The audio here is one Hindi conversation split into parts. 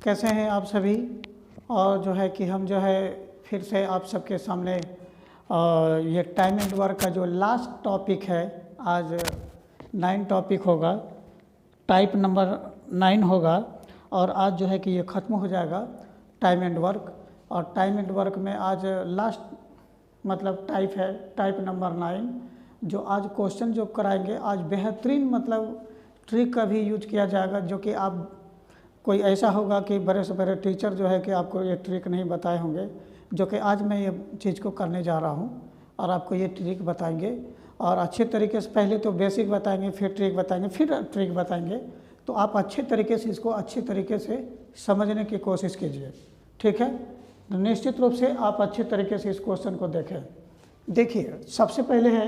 कैसे हैं आप सभी। और जो है कि हम जो है फिर से आप सबके सामने ये टाइम एंड वर्क का जो लास्ट टॉपिक है, आज 9 टॉपिक होगा, टाइप नंबर 9 होगा और आज जो है कि ये ख़त्म हो जाएगा टाइम एंड वर्क। और टाइम एंड वर्क में आज लास्ट मतलब टाइप है टाइप नंबर 9, जो आज क्वेश्चन जो कराएंगे आज बेहतरीन मतलब ट्रिक का भी यूज किया जाएगा, जो कि आप कोई ऐसा होगा कि बड़े से बड़े टीचर जो है कि आपको ये ट्रिक नहीं बताए होंगे, जो कि आज मैं ये चीज़ को करने जा रहा हूँ और आपको ये ट्रिक बताएंगे और अच्छे तरीके से। पहले तो बेसिक बताएंगे, फिर ट्रिक बताएंगे, फिर ट्रिक बताएंगे, तो आप अच्छे तरीके से इसको अच्छे तरीके से समझने की कोशिश कीजिए, ठीक है। तो निश्चित रूप से आप अच्छे तरीके से इस क्वेश्चन को देखें। देखिए, सबसे पहले है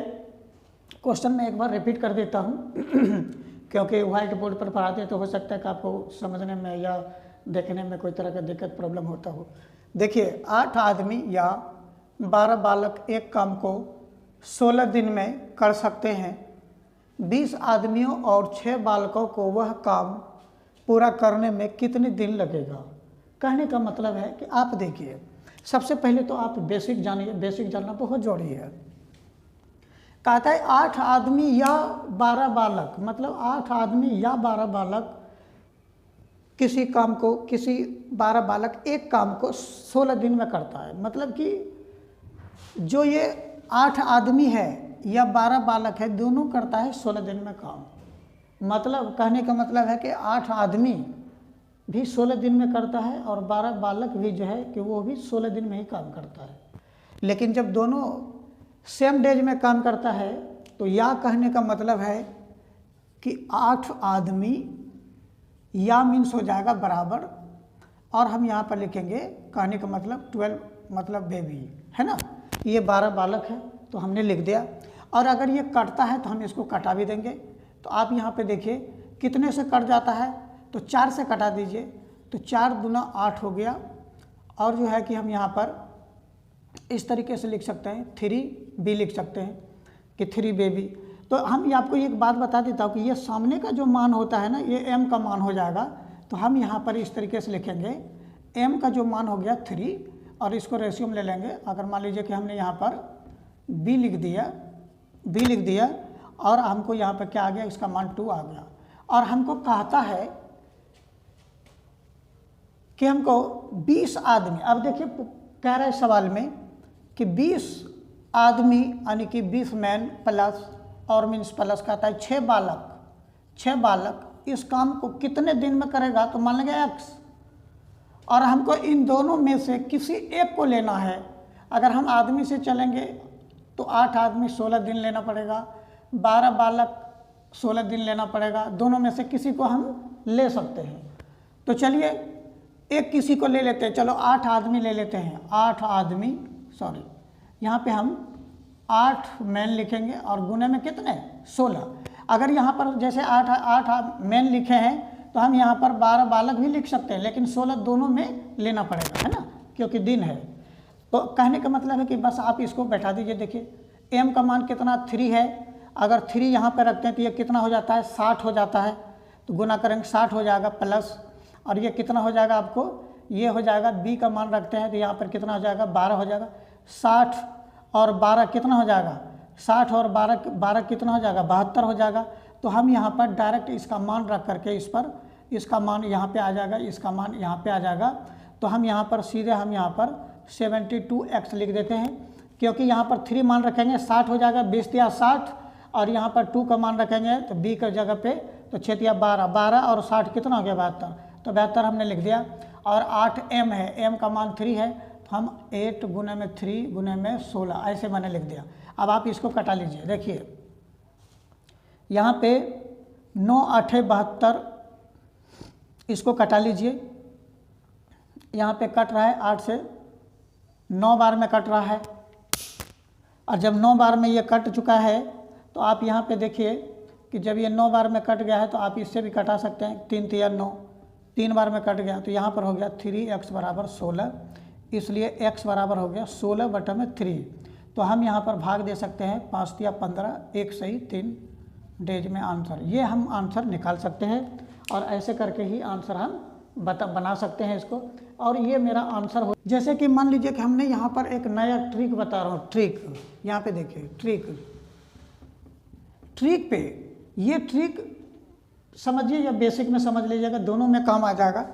क्वेश्चन मैं एक बार रिपीट कर देता हूँ क्योंकि व्हाइट बोर्ड पर पढ़ाते हैं तो हो सकता है कि आपको समझने में या देखने में कोई तरह का दिक्कत प्रॉब्लम होता हो। देखिए, 8 आदमी या 12 बालक एक काम को 16 दिन में कर सकते हैं। 20 आदमियों और 6 बालकों को वह काम पूरा करने में कितने दिन लगेगा। कहने का मतलब है कि आप देखिए, सबसे पहले तो आप बेसिक जानिए, बेसिक जानना बहुत जरूरी है। कहता है 8 आदमी या 12 बालक, मतलब 8 आदमी या 12 बालक किसी काम को, किसी 12 बालक एक काम को 16 दिन में करता है। मतलब कि जो ये 8 आदमी है या 12 बालक है, दोनों करता है 16 दिन में काम। मतलब कहने का मतलब है कि 8 आदमी भी 16 दिन में करता है और 12 बालक भी जो है कि वो भी 16 दिन में ही काम करता है। लेकिन जब दोनों सेम डेज में काम करता है तो या कहने का मतलब है कि 8 आदमी या मीन्स हो जाएगा बराबर, और हम यहाँ पर लिखेंगे कहने का मतलब 12 मतलब बेबी है ना। ये 12 बालक है तो हमने लिख दिया। और अगर ये कटता है तो हम इसको कटा भी देंगे। तो आप यहाँ पे देखिए कितने से कट जाता है, तो 4 से कटा दीजिए, तो 4 दूना 8 हो गया। और जो है कि हम यहाँ पर इस तरीके से लिख सकते हैं, 3 भी लिख सकते हैं कि 3 बेबी। तो हम ये आपको एक बात बता देता हूँ कि ये सामने का जो मान होता है ना, ये m का मान हो जाएगा। तो हम यहाँ पर इस तरीके से लिखेंगे, m का जो मान हो गया 3, और इसको रेशियो में ले लेंगे। अगर मान लीजिए कि हमने यहाँ पर b लिख दिया और हमको यहाँ पर क्या आ गया, इसका मान 2 आ गया। और हमको कहता है कि हमको 20 आदमी, अब देखिए कह रहा है सवाल में कि 20 आदमी यानी कि 20 मैन प्लस और मीन्स प्लस कहता है 6 बालक इस काम को कितने दिन में करेगा। तो मान लेंगे x, और हमको इन दोनों में से किसी एक को लेना है। अगर हम आदमी से चलेंगे तो 8 आदमी 16 दिन लेना पड़ेगा, 12 बालक 16 दिन लेना पड़ेगा। दोनों में से किसी को हम ले सकते हैं। तो चलिए एक किसी को ले लेते हैं, चलो 8 आदमी ले लेते हैं। 8 आदमी, सॉरी यहाँ पे हम 8 मैन लिखेंगे और गुने में कितने 16। अगर यहाँ पर जैसे 8 मैन लिखे हैं तो हम यहाँ पर 12 बालक भी लिख सकते हैं, लेकिन 16 दोनों में लेना पड़ेगा, है ना, क्योंकि दिन है। तो कहने का मतलब है कि बस आप इसको बैठा दीजिए। देखिए m का मान कितना 3 है, अगर 3 यहाँ पर रखते हैं तो ये कितना हो जाता है 60 हो जाता है। तो गुना करेंगे 60 हो जाएगा प्लस, और ये कितना हो जाएगा आपको, ये हो जाएगा b का मान रखते हैं तो यहाँ पर कितना हो जाएगा 12 हो जाएगा। 60 और 12 कितना हो जाएगा, 60 और 12 कितना हो जाएगा 72 हो जाएगा। तो हम यहाँ पर डायरेक्ट इसका मान रख करके इस पर इसका मान यहाँ पे आ जाएगा, इसका मान यहाँ पे आ जाएगा। तो हम यहाँ पर सीधे हम यहाँ पर 72x लिख देते हैं, क्योंकि यहाँ पर 3 मान रखेंगे 60 हो जाएगा, 20 या 60, और यहाँ पर 2 का मान रखेंगे तो b का जगह पे तो 6 या 12 और 60 कितना हो गया 72। तो 72 हमने लिख दिया। और 8m है, m का मान 3 है, तो हम 8 गुने में 3 गुने में 16 ऐसे मैंने लिख दिया। अब आप इसको कटा लीजिए। देखिए यहाँ पे 9 8 72, इसको कटा लीजिए। यहाँ पे कट रहा है 8 से 9 बार में कट रहा है, और जब 9 बार में ये कट चुका है तो आप यहाँ पे देखिए कि जब ये 9 बार में कट गया है तो आप इससे भी कटा सकते हैं। 3 3 9, 3 बार में कट गया तो यहाँ पर हो गया 3x बराबर 16, इसलिए x बराबर हो गया 16/3। तो हम यहाँ पर भाग दे सकते हैं, 5 या 15, 1 सही 3 डेज में आंसर। ये हम आंसर निकाल सकते हैं और ऐसे करके ही आंसर हम बना सकते हैं इसको, और ये मेरा आंसर हो। जैसे कि मान लीजिए कि हमने यहाँ पर एक नया ट्रिक बता रहा हूँ, ट्रिक, यहाँ पे देखिए ट्रिक पे, ये ट्रिक समझिए या बेसिक में समझ लीजिएगा, दोनों में काम आ जाएगा।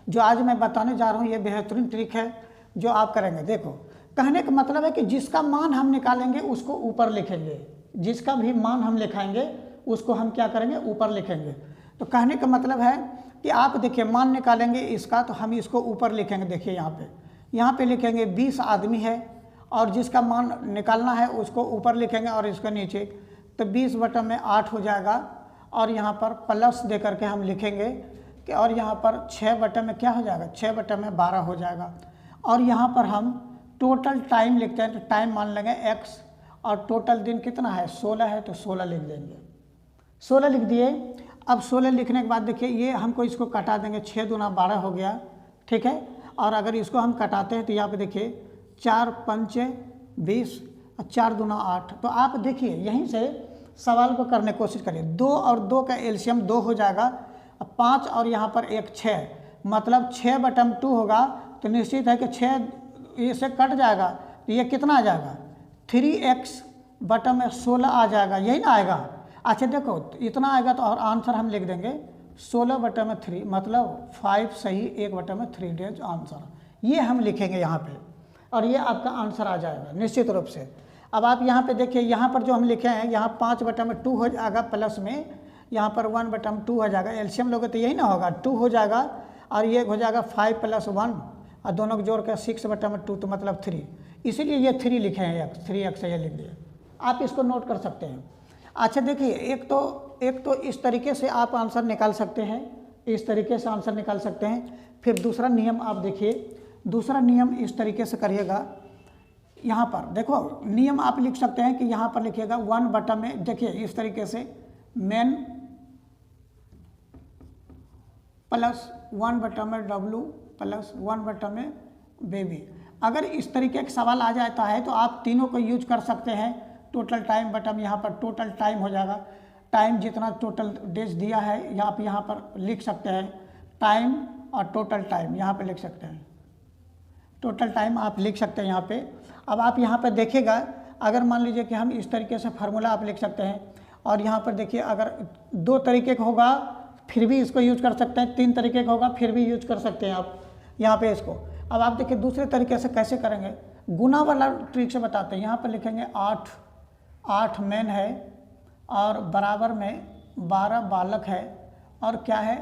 जो आज मैं बताने जा रहा हूँ ये बेहतरीन ट्रिक है जो आप करेंगे। देखो, कहने का मतलब है कि जिसका मान हम निकालेंगे उसको ऊपर लिखेंगे, जिसका भी मान हम लिखाएंगे उसको हम क्या करेंगे, ऊपर लिखेंगे। तो कहने का मतलब है कि आप देखिए मान निकालेंगे इसका, तो हम इसको ऊपर लिखेंगे। देखिए यहाँ पे लिखेंगे 20 आदमी है, और जिसका मान निकालना है उसको ऊपर लिखेंगे और इसका नीचे, तो 20/8 हो जाएगा। और यहाँ पर प्लस दे करके हम लिखेंगे कि, और यहाँ पर 6/में क्या हो जाएगा, 6/12 हो जाएगा। और यहाँ पर हम टोटल टाइम लिखते हैं, तो टाइम मान लेंगे x, और टोटल दिन कितना है, 16 है, तो 16 लिख देंगे। 16 लिख दिए। अब 16 लिखने के बाद देखिए ये हमको इसको कटा देंगे, 6 दूना 12 हो गया, ठीक है। और अगर इसको हम कटाते हैं तो यहाँ पे देखिए 4 5 20 और 4 दूना 8। तो आप देखिए यहीं से सवाल को करने की कोशिश करिए। 2 और 2 का एलसीएम 2 हो जाएगा, 5 और यहाँ पर 1 6, मतलब 6/2 होगा। तो निश्चित है कि 6 इससे कट जाएगा, तो ये कितना आ जाएगा, 3x/16 आ जाएगा, यही ना आएगा। अच्छा देखो इतना आएगा, तो और आंसर हम लिख देंगे 16/3, मतलब 5 सही 1/3 डेज आंसर, ये हम लिखेंगे यहाँ पे, और ये आपका आंसर आ जाएगा निश्चित रूप से। अब आप यहाँ पे देखिए, यहाँ पर जो हम लिखे हैं, यहाँ 5/2 हो जाएगा, प्लस में यहाँ पर 1/2 हो जाएगा। एलसीएम लोगे तो यही ना होगा, 2 हो जाएगा, और ये हो जाएगा 5 + 1, और दोनों को जोड़ कर 6/2, तो मतलब 3, इसीलिए ये 3 लिखे हैं, 3x ये लिख दिए। आप इसको नोट कर सकते हैं। अच्छा देखिए, एक तो इस तरीके से आप आंसर निकाल सकते हैं, इस तरीके से आंसर निकाल सकते हैं। फिर दूसरा नियम आप देखिए, दूसरा नियम इस तरीके से करिएगा। यहाँ पर देखो नियम आप लिख सकते हैं कि यहाँ पर लिखिएगा 1/में, देखिए इस तरीके से मैन प्लस 1/में W प्लस 1/में बेबी। अगर इस तरीके का सवाल आ जाता है तो आप तीनों को यूज कर सकते हैं। टोटल टाइम बटन, यहाँ पर टोटल टाइम हो जाएगा, टाइम जितना टोटल डेज दिया है या आप यहाँ पर लिख सकते हैं टाइम, और टोटल टाइम यहाँ पे लिख सकते हैं, टोटल टाइम आप लिख सकते हैं यहाँ पे। अब आप यहाँ पर देखिएगा, अगर मान लीजिए कि हम इस तरीके से फार्मूला आप लिख सकते हैं, और यहाँ पर देखिए अगर 2 तरीके का होगा फिर भी इसको यूज कर सकते हैं, 3 तरीके का होगा फिर भी यूज कर सकते हैं आप यहाँ पे इसको। अब आप देखिए दूसरे तरीके से कैसे करेंगे, गुना वाला ट्रिक से बताते हैं। यहाँ पर लिखेंगे 8 मैन है, और बराबर में 12 बालक है, और क्या है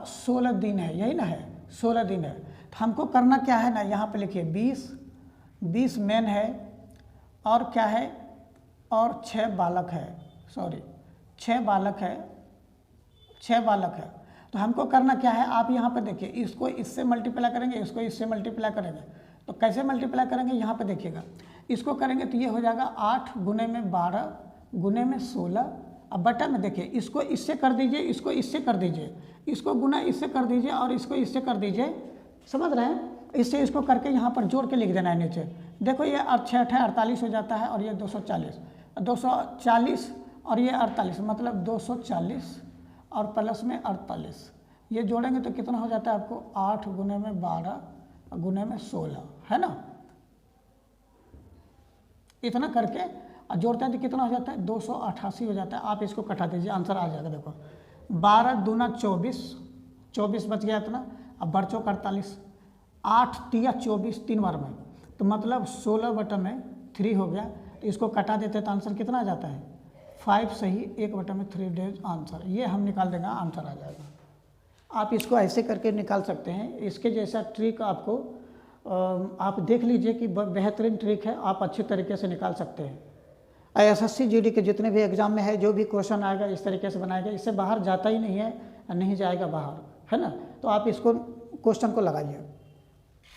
16 दिन है, यही ना है, 16 दिन है। तो हमको करना क्या है ना, यहाँ पे लिखिए 20 मैन है, और क्या है, और 6 बालक है, 6 बालक है, 6 बालक है। तो हमको करना क्या है, आप यहाँ पे देखिए, इसको इससे मल्टीप्लाई करेंगे, इसको इससे मल्टीप्लाई करेंगे। तो कैसे मल्टीप्लाई करेंगे, यहाँ पे देखिएगा, इसको करेंगे तो ये हो जाएगा 8 गुने में 12 गुने में 16। अब बटा में देखिए, इसको इससे कर दीजिए, इसको इससे कर दीजिए, इसको गुना इससे कर दीजिए, और इसको इससे कर दीजिए, समझ रहे हैं। इससे इसको करके यहाँ पर जोड़ के लिख देना है नीचे। देखो ये 6 48 हो जाता है, और ये 240 और ये 48, मतलब 240 और प्लस में 48, ये जोड़ेंगे तो कितना हो जाता है आपको, 8 गुने में 12 गुने में 16, है ना। इतना करके जोड़ते हैं तो कितना हो जाता है, 288 हो जाता है। आप इसको कटा दीजिए, आंसर आ जाएगा। देखो 12 दूना 24 बच गया इतना, अब बढ़ चौक 48, 8 तिया 24 3 बार में, तो मतलब 16/3 हो गया। तो इसको कटा देते तो आंसर कितना आ जाता है, 5 सही 1/3 डेज आंसर, ये हम निकाल देंगे, आंसर आ जाएगा। आप इसको ऐसे करके निकाल सकते हैं। इसके जैसा ट्रिक आपको आप देख लीजिए कि बेहतरीन ट्रिक है, आप अच्छे तरीके से निकाल सकते हैं। SSC GD के जितने भी एग्जाम में है, जो भी क्वेश्चन आएगा इस तरीके से बनाएगा, इससे बाहर जाता ही नहीं है, नहीं जाएगा बाहर, है ना। तो आप इसको क्वेश्चन को लगाइए,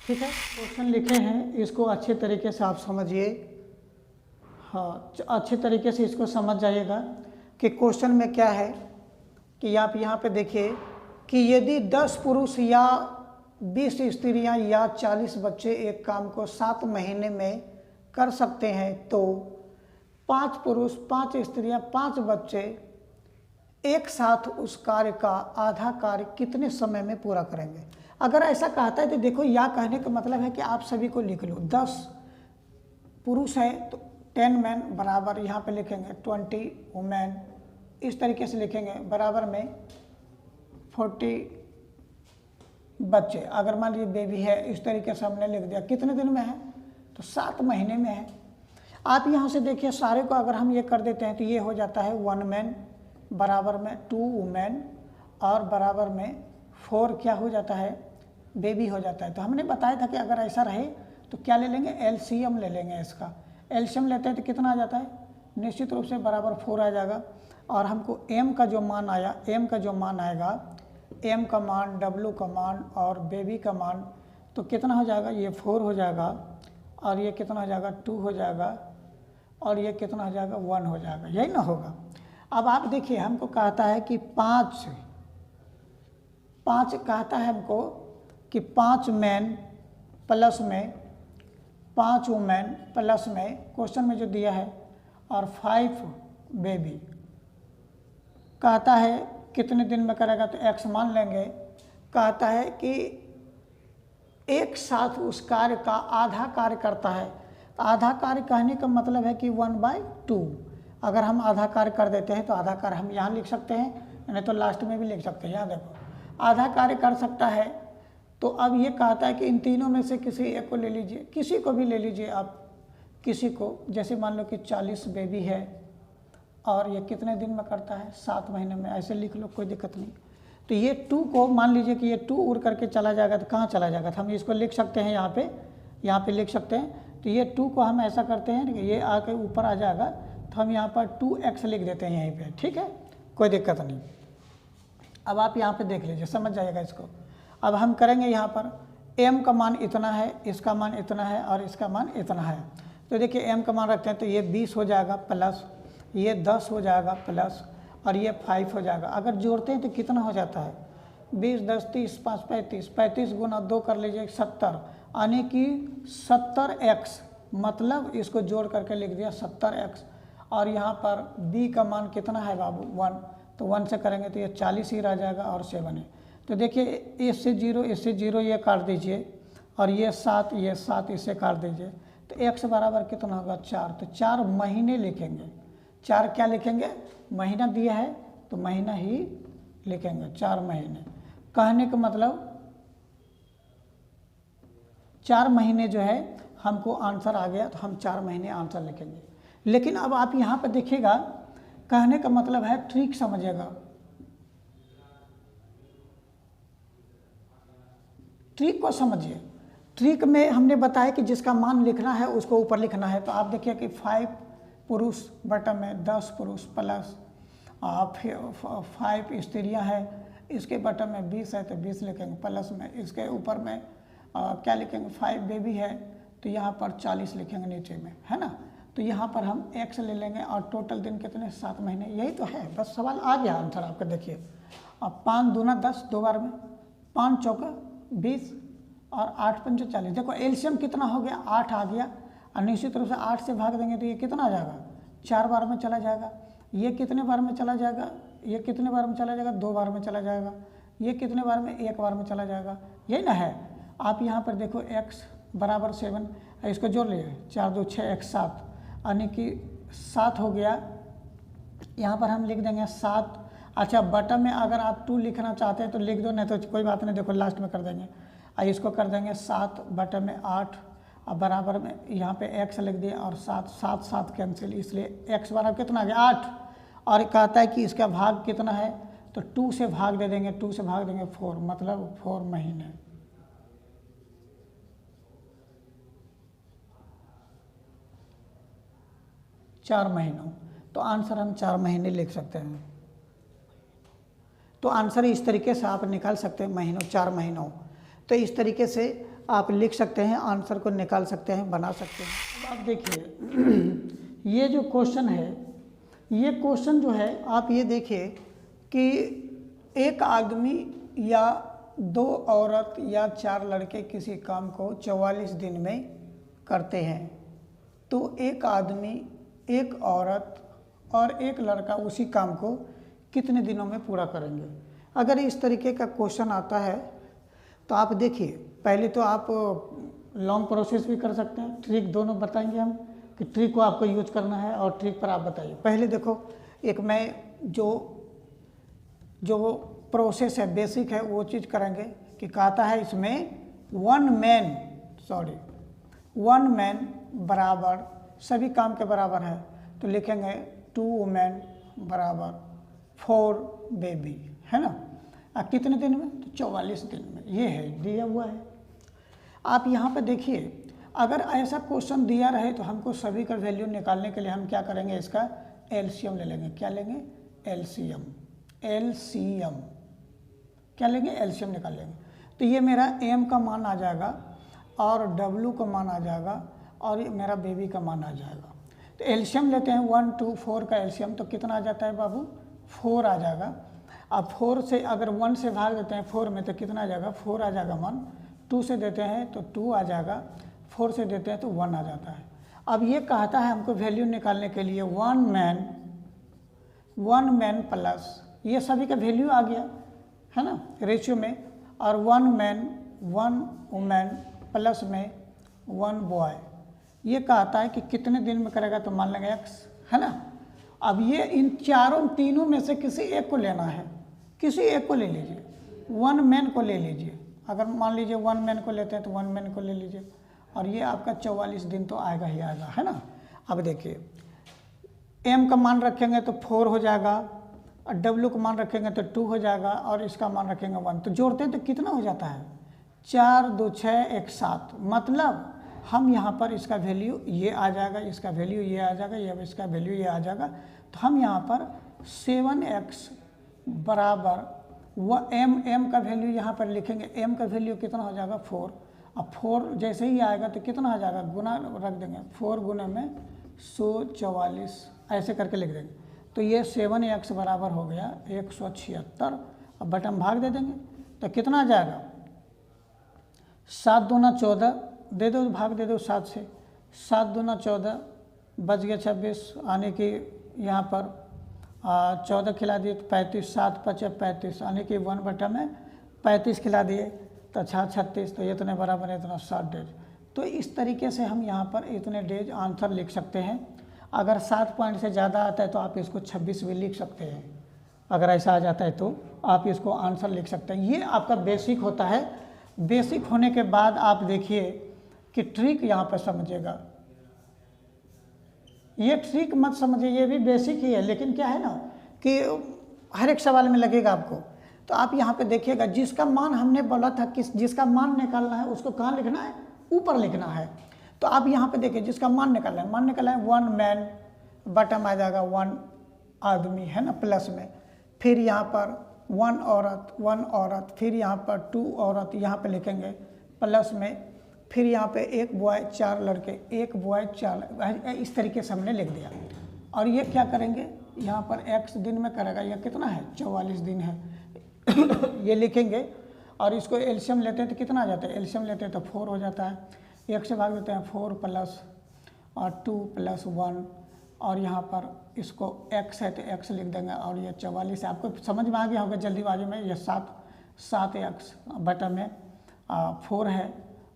ठीक है। क्वेश्चन लिखे हैं, इसको अच्छे तरीके से आप समझिए, हाँ अच्छे तरीके से इसको समझ जाइएगा कि क्वेश्चन में क्या है। कि आप यहाँ पे देखिए कि यदि 10 पुरुष या 20 स्त्रियाँ या 40 बच्चे एक काम को 7 महीने में कर सकते हैं, तो 5 पुरुष 5 स्त्रियाँ 5 बच्चे एक साथ उस कार्य का आधा कार्य कितने समय में पूरा करेंगे। अगर ऐसा कहता है तो देखो, या कहने का मतलब है कि आप सभी को लिख लो। 10 पुरुष है तो 10 मैन बराबर यहाँ पे लिखेंगे 20 वुमेन, इस तरीके से लिखेंगे, बराबर में 40 बच्चे। अगर मान लीजिए बेबी है, इस तरीके से हमने लिख दिया। कितने दिन में है तो 7 महीने में है। आप यहाँ से देखिए सारे को अगर हम ये कर देते हैं तो ये हो जाता है 1 मैन बराबर में 2 वुमेन और बराबर में 4 क्या हो जाता है, बेबी हो जाता है। तो हमने बताया था कि अगर ऐसा रहे तो क्या ले लेंगे, एलसीएम ले लेंगे। इसका एलसीएम लेते हैं तो कितना आ जाता है, निश्चित रूप से बराबर 4 आ जाएगा। और हमको एम का जो मान आया, एम का जो मान आएगा, एम का मान, डब्ल्यू का मान और बेबी का मान, तो कितना हो जाएगा, ये 4 हो जाएगा और ये कितना हो जाएगा, 2 हो जाएगा और ये कितना हो जाएगा, 1 हो जाएगा। यही ना होगा। अब आप देखिए हमको कहता है कि 5 कहता है हमको कि 5 मैन प्लस में 5 वुमेन प्लस में क्वेश्चन में जो दिया है और 5 बेबी कहता है कितने दिन में करेगा, तो x मान लेंगे। कहता है कि एक साथ उस कार्य का आधा कार्य करता है। आधा कार्य कहने का मतलब है कि 1/2। अगर हम आधा कार्य कर देते हैं तो आधा कार्य हम यहाँ लिख सकते हैं, नहीं तो लास्ट में भी लिख सकते हैं। यहाँ देखो आधा कार्य कर सकता है। तो अब ये कहता है कि इन तीनों में से किसी एक को ले लीजिए, किसी को भी ले लीजिए आप, किसी को। जैसे मान लो कि 40 बेबी है और ये कितने दिन में करता है, 7 महीने में, ऐसे लिख लो, कोई दिक्कत नहीं। तो ये 2 को मान लीजिए कि ये 2 उड़ करके चला जाएगा तो कहाँ चला जाएगा, तो हम इसको लिख सकते हैं यहाँ पे लिख सकते हैं। तो ये 2 को हम ऐसा करते हैं कि ये आके ऊपर आ जाएगा, तो हम यहाँ पर 2x लिख देते हैं यहीं पे, ठीक है, कोई दिक्कत नहीं। अब आप यहाँ पे देख लीजिए, समझ जाएगा इसको। अब हम करेंगे यहाँ पर m का मान इतना है, इसका मान इतना है और इसका मान इतना है। तो देखिए m का मान रखते हैं तो ये 20 हो जाएगा प्लस ये 10 हो जाएगा प्लस और ये 5 हो जाएगा। अगर जोड़ते हैं तो कितना हो जाता है, 20 10 30 5 35, 35 गुना 2 कर लीजिए 70, यानी कि 70x, मतलब इसको जोड़ करके लिख दिया 70x। और यहाँ पर b का मान कितना है बाबू, 1, तो 1 से करेंगे तो ये 40 ही रह जाएगा और 7 है। तो देखिए इससे 0 ये काट दीजिए और ये 7 इससे काट दीजिए, तो x बराबर कितना होगा, 4। तो 4 महीने लिखेंगे। 4 क्या लिखेंगे, महीना दिया है तो महीना ही लिखेंगे, 4 महीने। कहने का मतलब 4 महीने जो है हमको आंसर आ गया, तो हम 4 महीने आंसर लिखेंगे। लेकिन अब आप यहाँ पर देखिएगा, कहने का मतलब है ट्रिक समझिएगा। ट्रिक को समझिए। ट्रिक में हमने बताया कि जिसका मान लिखना है उसको ऊपर लिखना है। तो आप देखिए कि 5 पुरुष बटन में 10 पुरुष प्लस 5 स्त्रियां हैं, इसके बटन में 20 है तो 20 लिखेंगे प्लस में, इसके ऊपर में क्या लिखेंगे, 5 बेबी है तो यहाँ पर 40 लिखेंगे नीचे में, है ना। तो यहाँ पर हम x ले लेंगे और टोटल दिन कितने, 7 महीने। यही तो है, बस सवाल आ गया आंसर आपका। देखिए अब 5 दूना 10, 2 बार में 5 चौका 20 और 8 पंचे 40। देखो एलसीएम कितना हो गया, 8 आ गया और निश्चित रूप से 8 से भाग देंगे तो ये कितना आ जाएगा, 4 बार में चला जाएगा। ये कितने बार में चला जाएगा, ये कितने बार में चला जाएगा, 2 बार में चला जाएगा। ये कितने बार में, 1 बार में चला जाएगा। यही ना है। आप यहाँ पर देखो x बराबर 7, इसको जोड़ लीजिए, 4 2 6 1 7, यानी कि 7 हो गया। यहाँ पर हम लिख देंगे 7। अच्छा बटन में अगर आप 2 लिखना चाहते हैं तो लिख दो, नहीं तो कोई बात नहीं, देखो लास्ट में कर देंगे। इसको कर देंगे 7, बटन में 8 और बराबर में यहाँ पे x लिख दिया और 7 7 7 कैंसिल, इसलिए x बराबर कितना आ गया, 8। और कहता है कि इसका भाग कितना है, तो 2 से भाग दे देंगे, 2 से भाग देंगे 4, मतलब 4 महीने। चार महीनों, तो आंसर हम 4 महीने लिख सकते हैं। तो आंसर इस तरीके से आप निकाल सकते हैं, महीनों, 4 महीनों। तो इस तरीके से आप लिख सकते हैं, आंसर को निकाल सकते हैं, बना सकते हैं। अब आप देखिए ये जो क्वेश्चन है, ये क्वेश्चन जो है आप ये देखिए कि एक आदमी या 2 औरत या 4 लड़के किसी काम को 44 दिन में करते हैं। तो एक आदमी, एक औरत और एक लड़का उसी काम को कितने दिनों में पूरा करेंगे। अगर इस तरीके का क्वेश्चन आता है तो आप देखिए, पहले तो आप लॉन्ग प्रोसेस भी कर सकते हैं, ट्रिक दोनों बताएंगे हम कि ट्रिक को आपको यूज करना है और ट्रिक पर आप बताइए। पहले देखो, एक मैं जो प्रोसेस है बेसिक है वो चीज़ करेंगे कि कहता है इसमें वन मैन बराबर सभी काम के बराबर है, तो लिखेंगे 2 वुमेन बराबर 4 बेबी, है ना। कितने दिन में, तो 44 दिन में, ये है दिया हुआ है। आप यहाँ पे देखिए, अगर ऐसा क्वेश्चन दिया रहे तो हमको सभी का वैल्यू निकालने के लिए हम क्या करेंगे, इसका एलसीएम ले लेंगे। क्या लेंगे, एलसीएम क्या लेंगे, एलसीएम निकाल लेंगे। तो ये मेरा एम का मान आ जाएगा और डब्ल्यू का मान आ जाएगा और ये मेरा बेबी का मान आ जाएगा। तो एलसीएम लेते हैं 1 2 4 का एलसीएम, तो कितना आ जाता है बाबू, 4 आ जाएगा। अब 4 से अगर 1 से भाग देते हैं 4 में तो कितना आ जाएगा, 4 आ जाएगा मान। 2 से देते हैं तो 2 आ जाएगा, 4 से देते हैं तो 1 आ जाता है। अब ये कहता है हमको वैल्यू निकालने के लिए वन मैन प्लस ये सभी का वैल्यू आ गया है ना रेशियो में, और 1 मैन 1 वुमेन प्लस में 1 बॉय। ये कहता है कि कितने दिन में करेगा, तो मान लेंगे x, है ना। अब ये इन तीनों में से किसी एक को लेना है, किसी एक को ले लीजिए। 1 मैन को ले लीजिए, अगर मान लीजिए 1 मैन को लेते हैं तो 1 मैन को ले लीजिए, और ये आपका 44 दिन तो आएगा ही आएगा, है ना। अब देखिए, m का मान रखेंगे तो 4 हो जाएगा, और w का मान रखेंगे तो 2 हो जाएगा, और इसका मान रखेंगे 1। तो जोड़ते हैं तो कितना हो जाता है, 4 2 6 1 7। मतलब हम यहाँ पर इसका वैल्यू ये आ जाएगा, इसका वैल्यू ये आ जाएगा, ये इसका वैल्यू ये आ जाएगा। तो हम यहाँ पर 7x बराबर m का वैल्यू यहाँ पर लिखेंगे। m का वैल्यू कितना हो जाएगा, 4। अब 4 जैसे ही आएगा तो कितना आ जाएगा, गुना रख देंगे, 4 गुना में 144 ऐसे करके लिख देंगे। तो ये 7x बराबर हो गया 176। अब बटन भाग दे देंगे तो कितना आ जाएगा, 7 दूना 14, दे दो भाग दे दो 7 से, 7 दूना 14 बच गया 26, आने की यहाँ पर 14 खिला दिए तो 35, 7 5 35, आने की 1 बटा में 35 खिला दिए तो 6 36, तो इतने बराबर है इतना 60 डेज। तो इस तरीके से हम यहाँ पर इतने डेज आंसर लिख सकते हैं। अगर 7 पॉइंट से ज़्यादा आता है तो आप इसको 26 भी लिख सकते हैं। अगर ऐसा आ जाता है तो आप इसको आंसर लिख सकते हैं। ये आपका बेसिक होता है। बेसिक होने के बाद आप देखिए कि ट्रिक यहाँ पर समझिएगा। ये ट्रिक मत समझिए, ये भी बेसिक ही है, लेकिन क्या है ना कि हर एक सवाल में लगेगा आपको। तो आप यहाँ पे देखिएगा, जिसका मान हमने बोला था कि जिसका मान निकालना है उसको कहाँ लिखना है, ऊपर लिखना है। तो आप यहाँ पे देखिए, जिसका मान निकालना है, मान निकालना है 1 मैन, बटम आ जाएगा 1 आदमी, है ना, प्लस में। फिर यहाँ पर 1 औरत, फिर यहाँ पर 2 औरत यहाँ पे लिखेंगे प्लस में, फिर यहाँ पे 1 बॉय 4 लड़के, 1 बॉय 4, इस तरीके से हमने लिख दिया। और ये क्या करेंगे, यहाँ पर x दिन में करेगा, यह कितना है 44 दिन है ये लिखेंगे। और इसको एलसीएम लेते हैं तो कितना आ जाता है, एलसीएम लेते हैं तो 4 हो जाता है। 1 से भाग देते हैं 4 प्लस और 2 प्लस 1, और यहाँ पर इसको x है तो x लिख देंगे। और ये 44 है, आपको समझ में आ गया होगा जल्दीबाजी में। ये 7x बटा में 4 है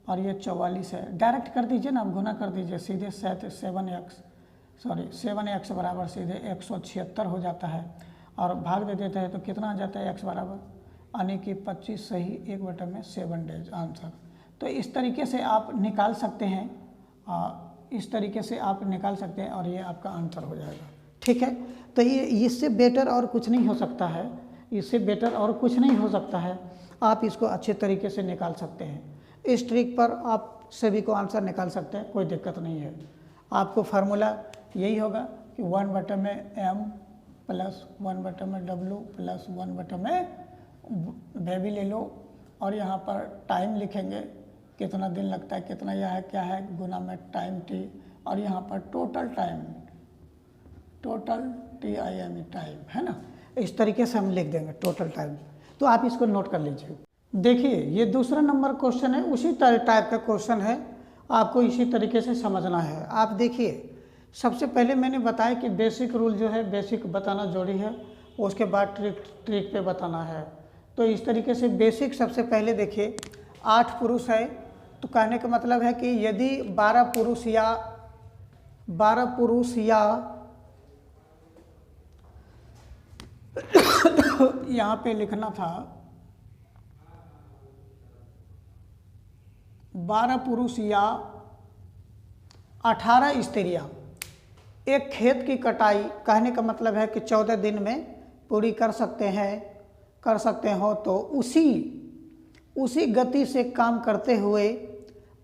और ये 44 है। डायरेक्ट कर दीजिए ना, गुना कर दीजिए सीधे, 7x बराबर सीधे 176 हो जाता है। और भाग दे देते हैं तो कितना आ जाता है x बराबर, यानी कि 25 सही 1 बटा में 7 डेज आंसर। तो इस तरीके से आप निकाल सकते हैं, इस तरीके से आप निकाल सकते हैं और ये आपका आंसर हो जाएगा। ठीक है, तो ये इससे बेटर और कुछ नहीं हो सकता है, इससे बेटर और कुछ नहीं हो सकता है। आप इसको अच्छे तरीके से निकाल सकते हैं। इस ट्रिक पर आप सभी को आंसर निकाल सकते हैं, कोई दिक्कत नहीं है। आपको फार्मूला यही होगा कि 1 बटा में m प्लस 1 बटा में w प्लस 1 बटा में बेबी ले लो, और यहाँ पर टाइम लिखेंगे, कितना दिन लगता है, कितना यह है क्या है, गुना में टाइम t, और यहाँ पर total time, total TIME time, है ना। इस तरीके से हम लिख देंगे टोटल टाइम। तो आप इसको नोट कर लीजिए। देखिए, ये दूसरा नंबर क्वेश्चन है, उसी टाइप का क्वेश्चन है, आपको इसी तरीके से समझना है। आप देखिए, सबसे पहले मैंने बताया कि बेसिक रूल जो है, बेसिक बताना जरूरी है। उसके बाद ट्रिक पे बताना है। तो इस तरीके से बेसिक सबसे पहले देखिए 8 पुरुष है, तो कहने का मतलब है कि यदि 12 पुरुष या यहाँ पे लिखना था 12 पुरुष या 18 स्त्रियाँ एक खेत की कटाई, कहने का मतलब है कि 14 दिन में पूरी कर सकते हो, तो उसी गति से काम करते हुए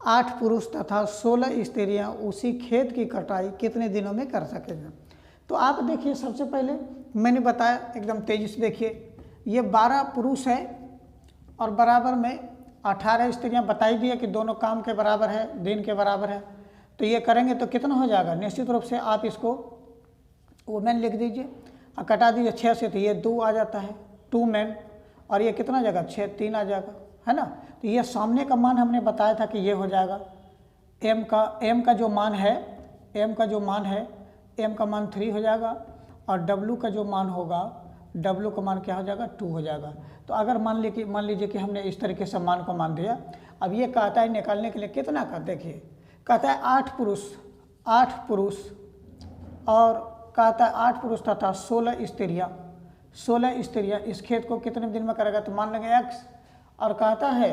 8 पुरुष तथा 16 स्त्रियाँ उसी खेत की कटाई कितने दिनों में कर सकेंगे। तो आप देखिए सबसे पहले मैंने बताया एकदम तेजी से देखिए, ये 12 पुरुष है और बराबर में 18 स्त्रियाँ बताई दी है कि दोनों काम के बराबर है, दिन के बराबर है। तो ये करेंगे तो कितना हो जाएगा, निश्चित रूप से आप इसको वुमेन लिख दीजिए और कटा दीजिए 6 से, तो ये 2 आ जाता है 2 मैन, और ये कितना आ जाएगा 6, 3 आ जाएगा, है ना। तो ये सामने का मान हमने बताया था कि ये हो जाएगा m का जो मान है m का मान 3 हो जाएगा, और w का जो मान होगा w का मान क्या हो जाएगा 2 हो जाएगा। तो अगर मान लीजिए कि हमने इस तरीके से मान को मान दिया, अब ये कहता है निकालने के लिए कितना का, देखिए कहता है 8 पुरुष और कहता है 8 पुरुष तथा 16 स्त्रियाँ इस खेत को कितने दिन में करेगा, तो मान लेंगे x, और कहता है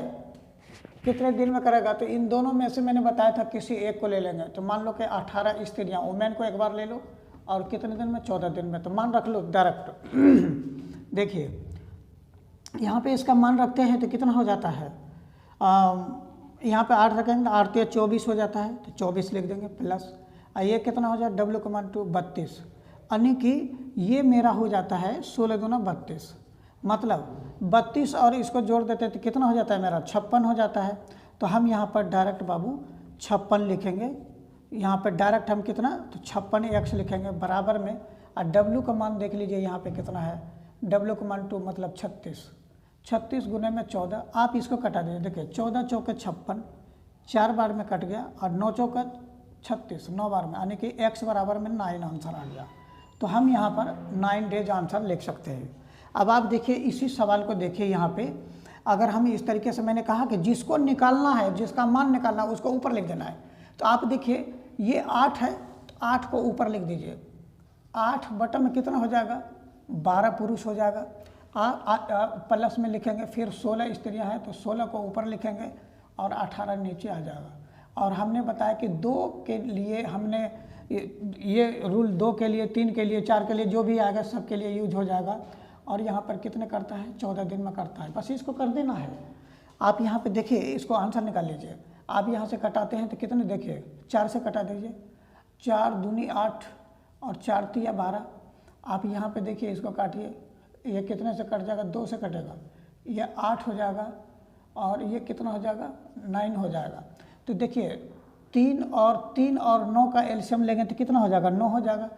कितने दिन में करेगा, तो इन दोनों में से मैंने बताया था किसी एक को ले लेंगे। तो मान लो कि 18 स्त्रियाँ, वुमेन को एक बार ले लो और कितने दिन में 14 दिन में, तो मान रख लो डायरेक्ट। देखिए यहाँ पे इसका मान रखते हैं तो कितना हो जाता है, यहाँ पे 8 रखेंगे तो 8 या 24 हो जाता है, तो 24 लिख देंगे प्लस, ये कितना हो जाए w का मान 2 32, यानी कि ये मेरा हो जाता है 16 दूना 32, मतलब 32 और इसको जोड़ देते हैं तो कितना हो जाता है मेरा 56 हो जाता है। तो हम यहाँ पर डायरेक्ट बाबू 56 लिखेंगे, यहाँ पर डायरेक्ट हम कितना, तो 56x लिखेंगे बराबर में, और w का मान देख लीजिए यहाँ पे कितना है, w का मान 2 मतलब 36 गुने में 14, आप इसको कटा दीजिए, देखिए 14 चौके 56, 4 बार में कट गया, और 9 चौके 36, 9 बार में, यानी कि x बराबर में 9 आंसर आ गया। तो हम यहाँ पर 9 डेज आंसर लिख सकते हैं। अब आप देखिए इसी सवाल को देखिए, यहाँ पे अगर हम इस तरीके से, मैंने कहा कि जिसको निकालना है, जिसका मान निकालना है उसको ऊपर लिख देना है। तो आप देखिए ये 8 है, तो 8 को ऊपर लिख दीजिए, 8 बटा में कितना हो जाएगा 12 पुरुष हो जाएगा, प्लस में लिखेंगे, फिर 16 स्त्रियां हैं तो 16 को ऊपर लिखेंगे और 18 नीचे आ जाएगा। और हमने बताया कि 2 के लिए हमने ये रूल 2 के लिए, 3 के लिए, 4 के लिए, जो भी आएगा सब के लिए यूज हो जाएगा। और यहाँ पर कितने करता है 14 दिन में करता है, बस इसको कर देना है। आप यहाँ पे देखिए इसको आंसर निकाल लीजिए, आप यहाँ से कटाते हैं तो कितने, देखिए 4 से कटा दीजिए, 4 दूनी 8 और 4 तिया 12, आप यहाँ पे देखिए इसको काटिए, ये कितने से कट जाएगा 2 से कटेगा, ये 8 हो जाएगा और ये कितना हो जाएगा 9 हो जाएगा। तो देखिए 3 और 9 का एलसीएम लेंगे तो कितना हो जाएगा 9 हो जाएगा,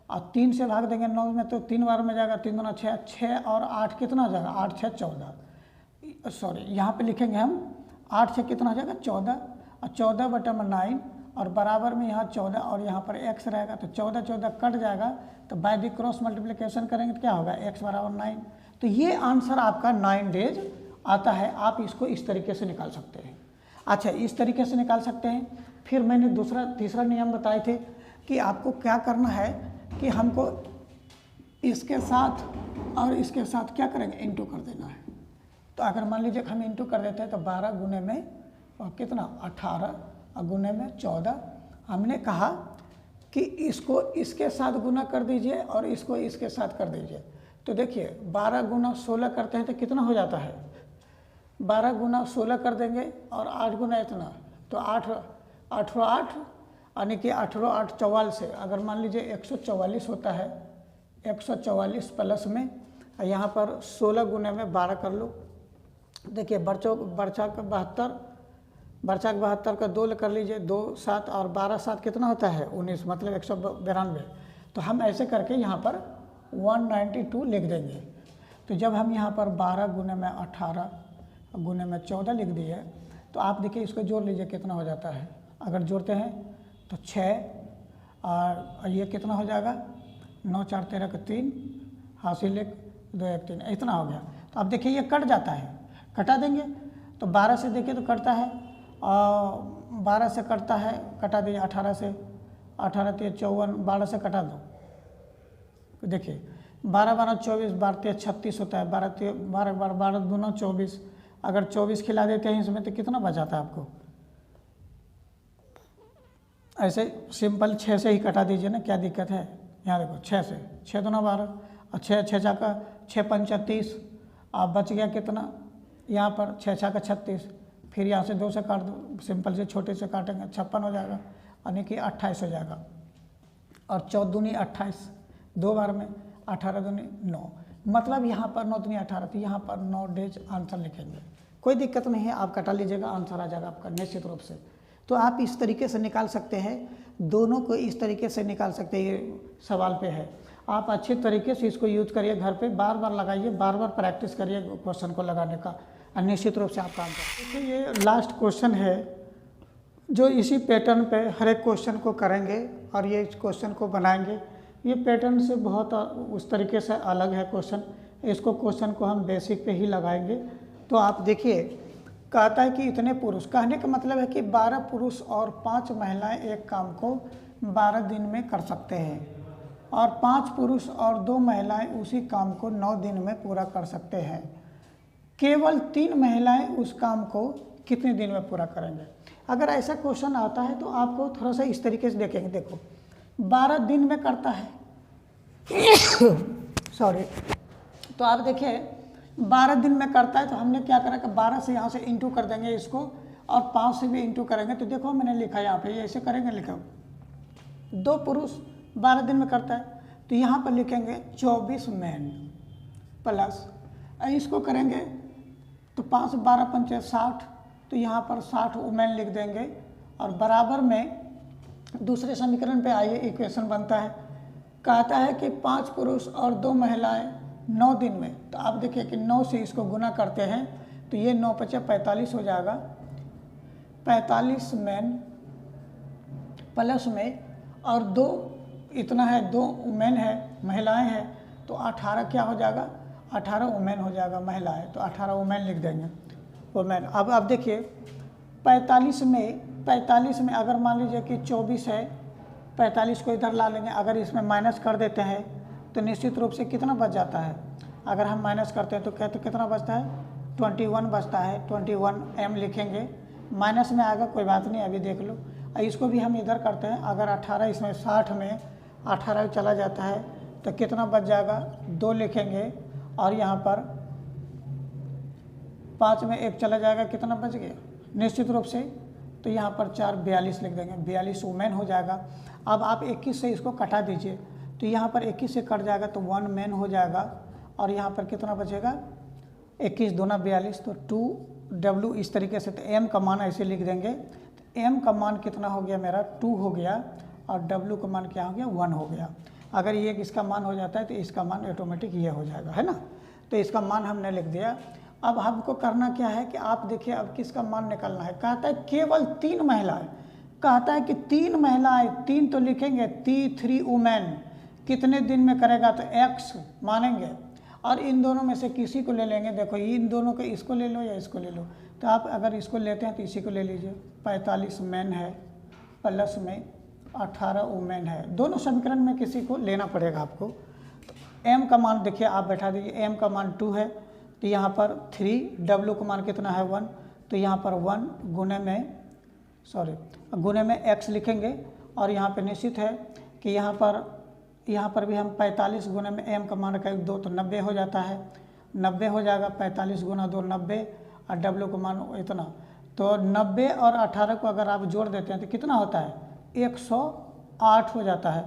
और 3 से भाग देंगे 9 में तो 3 बार में जाएगा, 3 दूना 6, 6 और 8 कितना हो जाएगा 8 6 14, सॉरी यहाँ पे लिखेंगे हम 8 से कितना हो जाएगा 14, और 14 बटा में 9 और बराबर में यहाँ 14 और यहाँ पर x रहेगा, तो 14 कट जाएगा, तो बाय द क्रॉस मल्टीप्लिकेशन करेंगे तो क्या होगा x बराबर 9। तो ये आंसर आपका 9 डेज आता है। आप इसको इस तरीके से निकाल सकते हैं। अच्छा, इस तरीके से निकाल सकते हैं। फिर मैंने तीसरा नियम बताए थे कि आपको क्या करना है कि हमको इसके साथ और इसके साथ क्या करेंगे इंटू कर देना है। तो अगर मान लीजिए हम इंटू कर देते हैं तो 12 गुने में और कितना 18 और गुने में 14, हमने कहा कि इसको इसके साथ गुना कर दीजिए और इसको इसके साथ कर दीजिए। तो देखिए 12 गुना 16 करते हैं तो कितना हो जाता है, 12 गुना 16 कर देंगे और 8 गुना इतना, तो 8 यानी कि 18 8 44 से, अगर मान लीजिए 144 होता है, 144 प्लस में यहाँ पर 16 गुने में 12 कर लो। देखिए बरचा का 72 का 2 कर लीजिए, 2 7 और 12 7 कितना होता है 19, मतलब 192। तो हम ऐसे करके यहाँ पर 192 लिख देंगे। तो जब हम यहाँ पर 12 गुने में 18 गुने में 14 लिख दिए, तो आप देखिए इसको जोड़ लीजिए कितना हो जाता है। अगर जोड़ते हैं तो 6 और ये कितना हो जाएगा 9 4 13 का 3 हासिल 1 2 1 3 इतना हो गया। तो अब देखिए ये कट जाता है, कटा देंगे तो 12 से देखिए तो कटता है, और 12 से कटता है, कटा दीजिए 18 से, 18 3 54, 12 से कटा दो। देखिए 12 12 24, 12 3 36 होता है, 12 3 12 12 12 दूना 24, अगर 24 खिला देते हैं इसमें तो कितना बचाता है आपको? ऐसे सिंपल 6 से ही कटा दीजिए ना, क्या दिक्कत है? यहाँ देखो 6 से, 6 दूना 12 और 6 6 छक्का 6 पंचा 30, आप बच गया कितना यहाँ पर 6 छक्का 36, फिर यहाँ से 2 से काट दो, सिंपल से छोटे से काटेंगे 56 हो जाएगा, यानी कि 28 हो जाएगा, और 14 दूनी 28, 2 बार में 18 दूनी 9, मतलब यहाँ पर 9 दूनी 18, तो यहाँ पर 9 डेज आंसर लिखेंगे, कोई दिक्कत नहीं है, आप कटा लीजिएगा, आंसर आ जाएगा आपका निश्चित रूप से। तो आप इस तरीके से निकाल सकते हैं, दोनों को इस तरीके से निकाल सकते हैं, ये सवाल पे है। आप अच्छे तरीके से इसको यूज करिए, घर पे बार बार लगाइए, बार बार प्रैक्टिस करिए क्वेश्चन को लगाने का, और निश्चित रूप से आपका आंसर। देखिए ये लास्ट क्वेश्चन है जो इसी पैटर्न पे हर एक क्वेश्चन को करेंगे और ये इस क्वेश्चन को बनाएंगे। ये पैटर्न से बहुत उस तरीके से अलग है क्वेश्चन, इसको क्वेश्चन को हम बेसिक पे ही लगाएंगे। तो आप देखिए, कहता है कि इतने पुरुष, कहने का मतलब है कि 12 पुरुष और 5 महिलाएं एक काम को 12 दिन में कर सकते हैं, और 5 पुरुष और 2 महिलाएं उसी काम को 9 दिन में पूरा कर सकते हैं। केवल 3 महिलाएं उस काम को कितने दिन में पूरा करेंगे? अगर ऐसा क्वेश्चन आता है तो आपको थोड़ा सा इस तरीके से देखेंगे। देखो 12 दिन में करता है सॉरी, तो आप देखिए 12 दिन में करता है, तो हमने क्या करा कि 12 से यहाँ से इंटू कर देंगे इसको, और 5 से भी इंटू करेंगे। तो देखो मैंने लिखा यहाँ पे, ये ऐसे करेंगे, लिखा 2 पुरुष 12 दिन में करता है, तो यहाँ पर लिखेंगे 24 मैन प्लस, इसको करेंगे तो 5 12 5 60, तो यहाँ पर 60 वुमेन लिख देंगे, और बराबर में दूसरे समीकरण पे आइए, इक्वेशन बनता है, कहता है कि 5 पुरुष और 2 महिलाएं 9 दिन में। तो आप देखिए कि 9 से इसको गुना करते हैं, तो ये 9 5 45 हो जाएगा, 45 मैन प्लस में, और 2 इतना है, 2 वुमेन है, महिलाएं हैं, तो 18 क्या हो जाएगा? 18 वुमेन हो जाएगा, महिलाएं, तो 18 वुमेन लिख देंगे, वुमेन। अब आप देखिए 45 में अगर मान लीजिए कि 24 है, 45 को इधर ला लेंगे, अगर इसमें माइनस कर देते हैं तो निश्चित रूप से कितना बच जाता है? अगर हम माइनस करते हैं तो कहते कितना बचता है? 21 बचता है, 21 m लिखेंगे, माइनस में आएगा, कोई बात नहीं, अभी देख लो। इसको भी हम इधर करते हैं, अगर 18 इसमें 60 में 18 चला जाता है तो कितना बच जाएगा? 2 लिखेंगे, और यहाँ पर 5 में 1 चला जाएगा, कितना बच गया निश्चित रूप से? तो यहाँ पर 4 42 लिख देंगे, 42 वुमेन हो जाएगा। अब आप 21 से इसको कटा दीजिए, तो यहाँ पर 21 से कट जाएगा तो 1 मैन हो जाएगा, और यहाँ पर कितना बचेगा? 21 दूना 42, तो 2W इस तरीके से। तो M का मान ऐसे लिख देंगे, तो M का मान कितना हो गया मेरा? 2 हो गया, और W का मान क्या हो गया? 1 हो गया। अगर ये इसका मान हो जाता है तो इसका मान ऑटोमेटिक ये हो जाएगा, है ना? तो इसका मान हमने लिख दिया। अब हमको करना क्या है कि आप देखिए अब किसका मान निकालना है। कहता है केवल 3 महिलाएं, कहता है कि 3 महिलाएं, 3 तो लिखेंगे, 3 वुमेन कितने दिन में करेगा? तो x मानेंगे, और इन दोनों में से किसी को ले लेंगे। देखो इन दोनों को, इसको ले लो या इसको ले लो, तो आप अगर इसको लेते हैं तो इसी को ले लीजिए। 45 मैन है प्लस में 18 वुमेन है, दोनों समीकरण में किसी को लेना पड़ेगा आपको। तो m का मान देखिए आप बैठा दीजिए, m का मान 2 है, तो यहाँ पर 3, W का मान कितना है? 1, तो यहाँ पर 1 गुने में x लिखेंगे, और यहाँ पे निश्चित है कि यहाँ पर भी हम 45 गुने में m का मान रखेंगे 2, तो 90 हो जाता है, 90 हो जाएगा, 45 गुना 2 90, और W का मान इतना, तो 90 और 18 को अगर आप जोड़ देते हैं तो कितना होता है? 108 हो जाता है,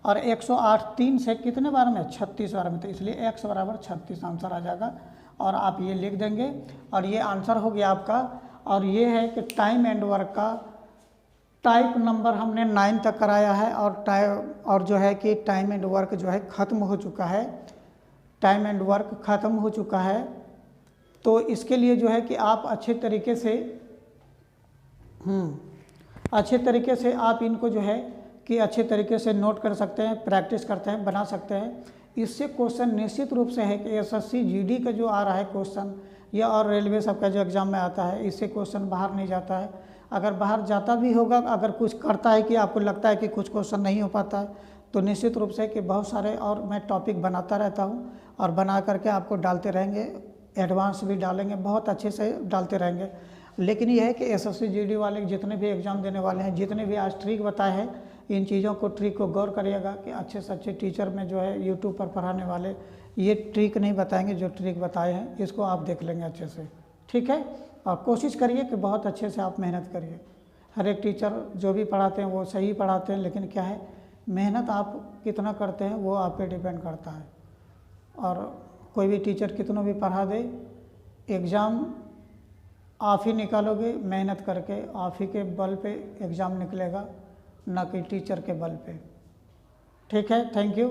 और 108 3 से कितने बार में? 36 बार में, तो इसलिए x बराबर 36 आंसर आ जाएगा, और आप ये लिख देंगे, और ये आंसर हो गया आपका। और ये है कि टाइम एंड वर्क का टाइप नंबर हमने 9 तक कराया है, और जो है कि टाइम एंड वर्क जो है ख़त्म हो चुका है, टाइम एंड वर्क ख़त्म हो चुका है। तो इसके लिए जो है कि आप अच्छे तरीके से आप इनको जो है कि अच्छे तरीके से नोट कर सकते हैं, प्रैक्टिस करते हैं, बना सकते हैं। इससे क्वेश्चन निश्चित रूप से है कि एसएससी जीडी का जो आ रहा है क्वेश्चन या और रेलवे सबका जो एग्ज़ाम में आता है, इससे क्वेश्चन बाहर नहीं जाता है। अगर बाहर जाता भी होगा, अगर कुछ करता है कि आपको लगता है कि कुछ क्वेश्चन नहीं हो पाता है, तो निश्चित रूप से कि बहुत सारे और मैं टॉपिक बनाता रहता हूँ और बना करके आपको डालते रहेंगे, एडवांस भी डालेंगे, बहुत अच्छे से डालते रहेंगे। लेकिन यह है कि एसएससी जीडी वाले जितने भी एग्ज़ाम देने वाले हैं, जितने भी आज ट्रिक बताए हैं, इन चीज़ों को ट्रिक को गौर करिएगा कि अच्छे से अच्छे टीचर में जो है यूट्यूब पर पढ़ाने वाले ये ट्रिक नहीं बताएंगे, जो ट्रिक बताए हैं इसको आप देख लेंगे अच्छे से, ठीक है। और कोशिश करिए कि बहुत अच्छे से आप मेहनत करिए। हर एक टीचर जो भी पढ़ाते हैं वो सही पढ़ाते हैं, लेकिन क्या है मेहनत आप कितना करते हैं वो आप पे डिपेंड करता है। और कोई भी टीचर कितना भी पढ़ा दे, एग्ज़ाम आप ही निकालोगे मेहनत करके, आप ही के बल पे एग्ज़ाम निकलेगा, ना कि टीचर के बल पे, ठीक है। Thank you.